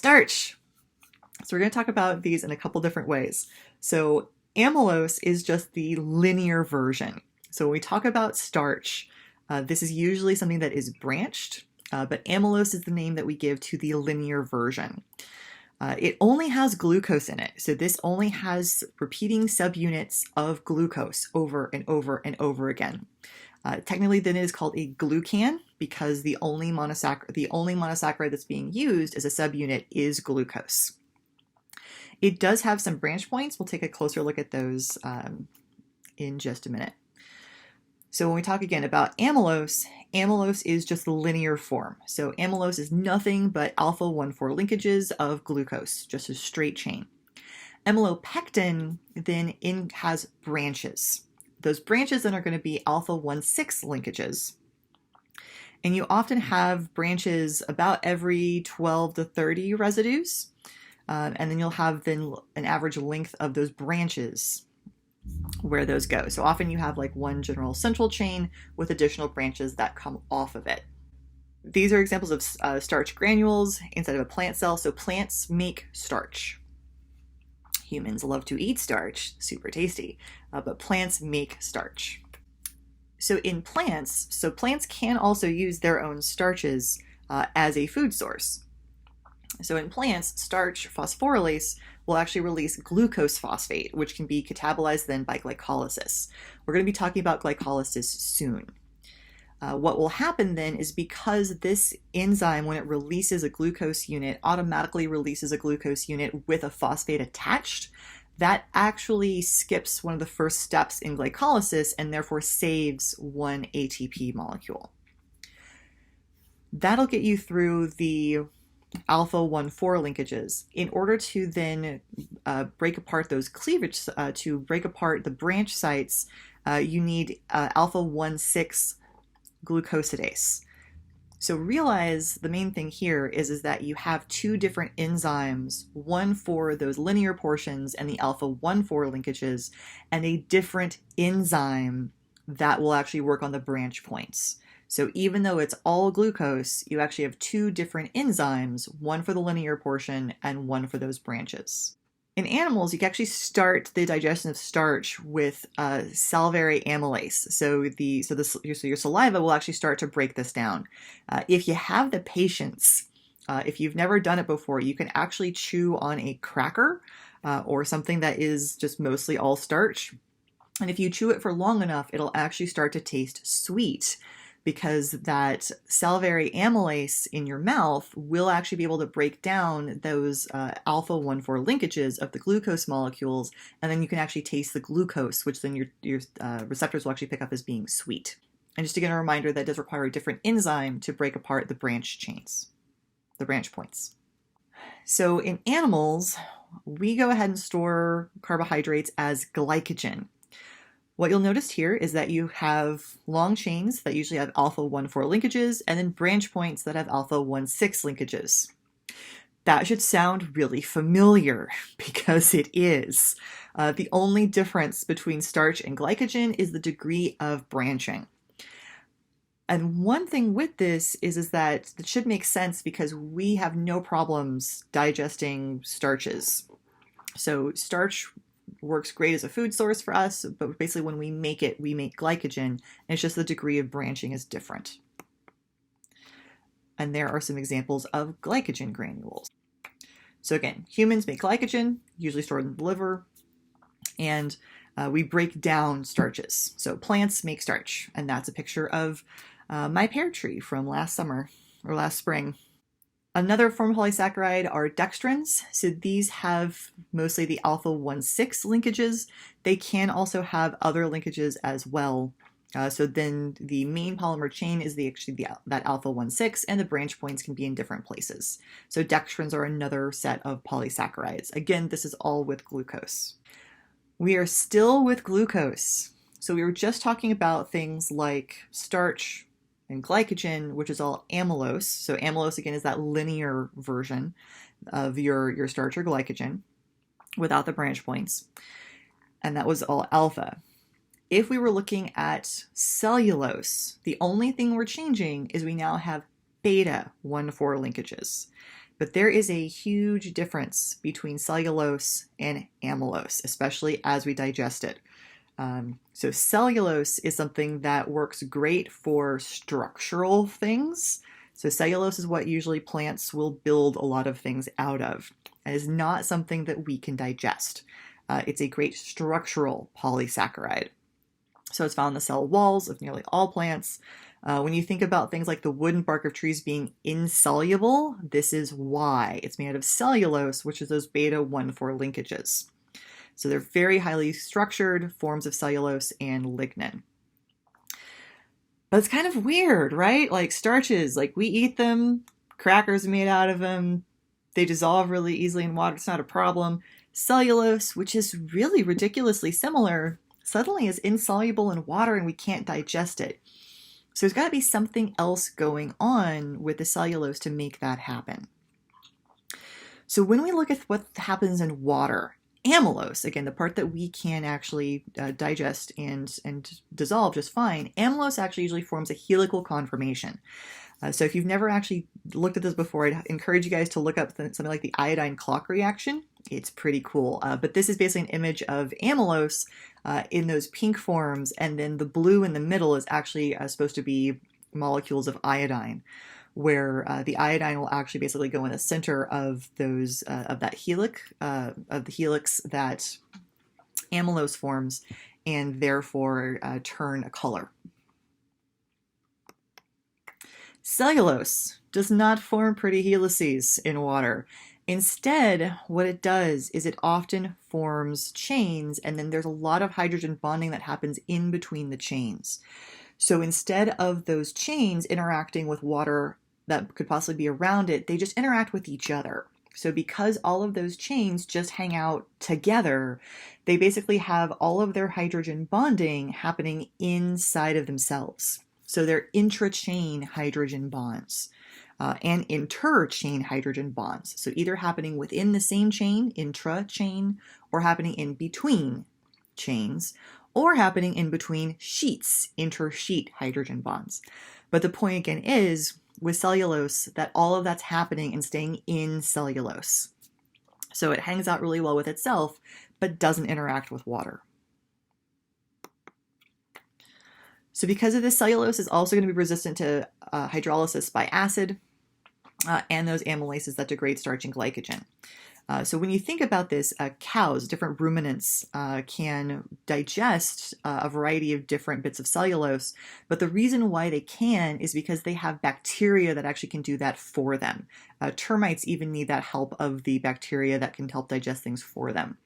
Starch. So we're going to talk about these in a couple different ways. So amylose is just the linear version. So when we talk about starch, this is usually something that is branched, but amylose is the name that we give to the linear version. It only has glucose in it. So this only has repeating subunits of glucose over and over and over again. Technically, then it is called a glucan because the only monosaccharide that's being used as a subunit is glucose. It does have some branch points. We'll take a closer look at those in just a minute. So when we talk again about amylose, amylose is just the linear form. So amylose is nothing but alpha 1,4 linkages of glucose, just a straight chain. Amylopectin then has branches. Those branches then are going to be alpha 1,6 linkages. And you often have branches about every 12 to 30 residues. And then you'll have then an average length of those branches where those go. So often you have like one general central chain with additional branches that come off of it. These are examples of starch granules inside of a plant cell. So plants make starch. Humans love to eat starch, super tasty, but plants make starch. So in plants, plants can also use their own starches as a food source. So in plants, starch phosphorylase will actually release glucose phosphate, which can be catabolized then by glycolysis. We're going to be talking about glycolysis soon. What will happen then is because this enzyme, when it releases a glucose unit, automatically releases a glucose unit with a phosphate attached, that actually skips one of the first steps in glycolysis and therefore saves one ATP molecule. That'll get you through the alpha 1,4 linkages. In order to then break apart those cleavage, to break apart the branch sites, you need alpha 1,6 glucosidase. So realize the main thing here is that you have two different enzymes, one for those linear portions and the alpha 1,4 linkages, and a different enzyme that will actually work on the branch points. So even though it's all glucose, you actually have two different enzymes, one for the linear portion and one for those branches. In animals, you can actually start the digestion of starch with salivary amylase. So your saliva will actually start to break this down. If you have the patience, if you've never done it before, you can actually chew on a cracker or something that is just mostly all starch. And if you chew it for long enough, it'll actually start to taste sweet, because that salivary amylase in your mouth will actually be able to break down those alpha 1,4 linkages of the glucose molecules, and then you can actually taste the glucose, which then your receptors will actually pick up as being sweet. And just again, a reminder that does require a different enzyme to break apart the branch chains, the branch points. So in animals, we go ahead and store carbohydrates as glycogen. What you'll notice here is that you have long chains that usually have alpha 1,4 linkages and then branch points that have alpha 1,6 linkages. That should sound really familiar because it is. The only difference between starch and glycogen is the degree of branching. And one thing with this is that it should make sense because we have no problems digesting starches. So starch works great as a food source for us, but basically when we make glycogen, and it's just the degree of branching is different. And there are some examples of glycogen granules. So again, humans make glycogen, usually stored in the liver, and we break down starches. So plants make starch, and that's a picture of my pear tree from last summer or last spring. Another form of polysaccharide are dextrans. So these have mostly the alpha 1,6 linkages. They can also have other linkages as well. So then the main polymer chain is that alpha 1,6, and the branch points can be in different places. So dextrans are another set of polysaccharides. Again, this is all with glucose. We are still with glucose. So we were just talking about things like starch and glycogen, which is all amylose. So amylose, again, is that linear version of your starch or glycogen without the branch points. And that was all alpha. If we were looking at cellulose, the only thing we're changing is we now have beta 1,4 linkages. But there is a huge difference between cellulose and amylose, especially as we digest it. So cellulose is something that works great for structural things. So cellulose is what usually plants will build a lot of things out of. It is not something that we can digest. It's a great structural polysaccharide. So it's found in the cell walls of nearly all plants. When you think about things like the wood and bark of trees being insoluble, this is why. It's made out of cellulose, which is those beta-1,4 linkages. So they're very highly structured forms of cellulose and lignin. But it's kind of weird, right? Like starches, like we eat them, crackers are made out of them, they dissolve really easily in water, it's not a problem. Cellulose, which is really ridiculously similar, suddenly is insoluble in water and we can't digest it. So there's got to be something else going on with the cellulose to make that happen. So when we look at what happens in water, amylose, again, the part that we can actually digest and dissolve just fine, amylose actually usually forms a helical conformation. So if you've never actually looked at this before, I'd encourage you guys to look up something like the iodine clock reaction. It's pretty cool. But this is basically an image of amylose in those pink forms, and then the blue in the middle is actually supposed to be molecules of iodine, where the iodine will actually basically go in the center of those of that helix of the helix that amylose forms, and therefore turn a color. Cellulose does not form pretty helices in water. Instead, what it does is it often forms chains, and then there's a lot of hydrogen bonding that happens in between the chains. So instead of those chains interacting with water that could possibly be around it, they just interact with each other. So because all of those chains just hang out together, they basically have all of their hydrogen bonding happening inside of themselves. So they're intra-chain hydrogen bonds and inter-chain hydrogen bonds. So either happening within the same chain, intra-chain, or happening in between chains, or happening in between sheets, inter-sheet hydrogen bonds. But the point again is, with cellulose, that all of that's happening and staying in cellulose. So it hangs out really well with itself, but doesn't interact with water. So because of this, cellulose is also going to be resistant to hydrolysis by acid and those amylases that degrade starch and glycogen. So when you think about this, cows, different ruminants, can digest a variety of different bits of cellulose, but the reason why they can is because they have bacteria that actually can do that for them. Termites even need that help of the bacteria that can help digest things for them.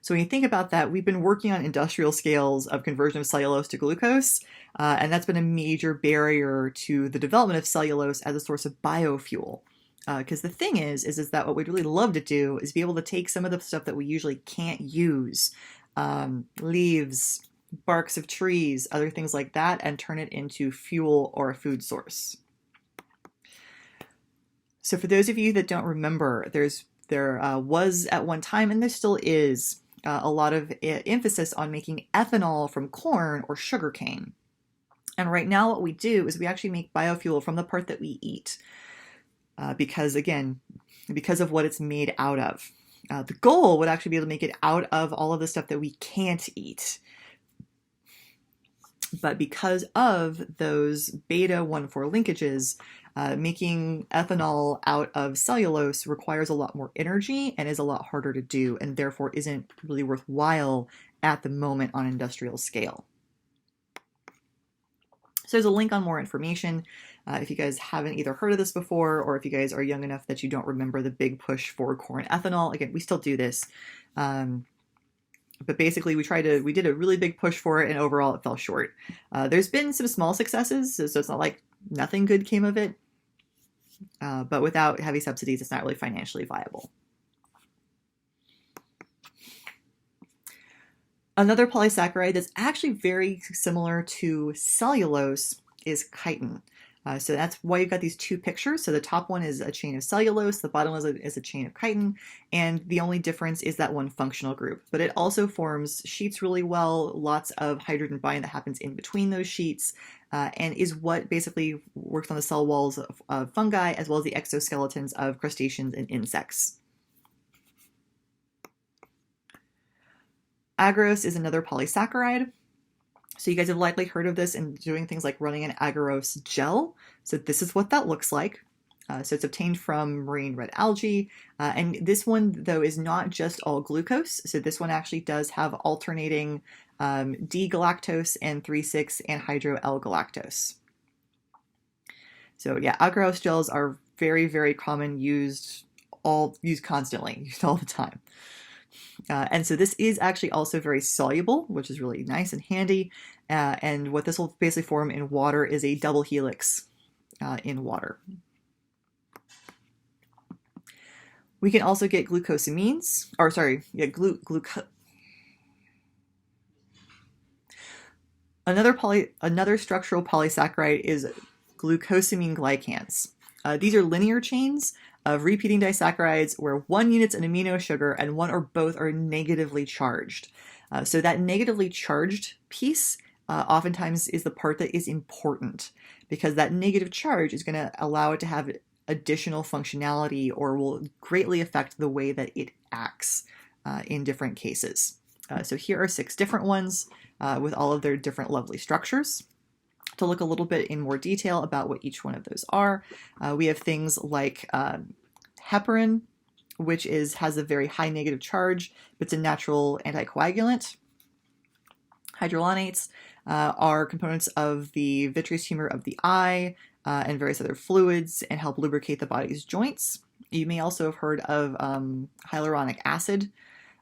So when you think about that, we've been working on industrial scales of conversion of cellulose to glucose, and that's been a major barrier to the development of cellulose as a source of biofuel. Because the thing is that what we'd really love to do is be able to take some of the stuff that we usually can't use, leaves, barks of trees, other things like that, and turn it into fuel or a food source. So for those of you that don't remember, there was at one time, and there still is, a lot of emphasis on making ethanol from corn or sugarcane. And right now what we do is we actually make biofuel from the part that we eat. Because of what it's made out of. The goal would actually be able to make it out of all of the stuff that we can't eat. But because of those beta-1,4 linkages, making ethanol out of cellulose requires a lot more energy and is a lot harder to do, and therefore isn't really worthwhile at the moment on industrial scale. So there's a link on more information if you guys haven't either heard of this before, or if you guys are young enough that you don't remember the big push for corn ethanol. Again, we still do this. But basically we did a really big push for it, and overall it fell short. There's been some small successes, so it's not like nothing good came of it. But without heavy subsidies, it's not really financially viable. Another polysaccharide that's actually very similar to cellulose is chitin. So that's why you've got these two pictures. So the top one is a chain of cellulose, the bottom is a chain of chitin, and the only difference is that one functional group. But it also forms sheets really well, lots of hydrogen binding that happens in between those sheets, and is what basically works on the cell walls of fungi as well as the exoskeletons of crustaceans and insects. Agarose is another polysaccharide. So you guys have likely heard of this in doing things like running an agarose gel. So this is what that looks like. So it's obtained from marine red algae. And this one, though, is not just all glucose. So this one actually does have alternating D-galactose and 3,6 anhydro-L-galactose. So yeah, agarose gels are very, very common, used constantly, used all the time. And so this is actually also very soluble, which is really nice and handy. And what this will basically form in water is a double helix in water. We can also get glucosamines, or sorry, yeah, Another structural polysaccharide is glucosamine glycans. These are linear chains of repeating disaccharides where one unit's an amino sugar and one or both are negatively charged. So that negatively charged piece oftentimes is the part that is important, because that negative charge is going to allow it to have additional functionality or will greatly affect the way that it acts in different cases. So here are 6 different ones with all of their different lovely structures. To look a little bit in more detail about what each one of those are, we have things like heparin, which has a very high negative charge, but it's a natural anticoagulant. Hydrolynates are components of the vitreous humor of the eye and various other fluids and help lubricate the body's joints. You may also have heard of hyaluronic acid,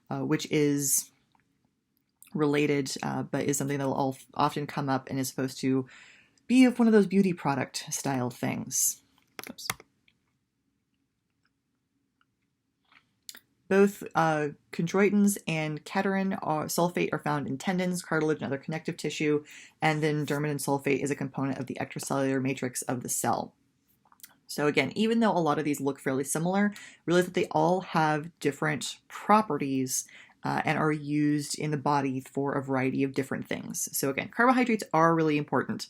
which is related, but is something that will often come up and is supposed to be one of those beauty product style things. Oops. Both chondroitins and keterin sulfate are found in tendons, cartilage, and other connective tissue, and then dermatan sulfate is a component of the extracellular matrix of the cell. So again, even though a lot of these look fairly similar, realize that they all have different properties and are used in the body for a variety of different things. So again, carbohydrates are really important.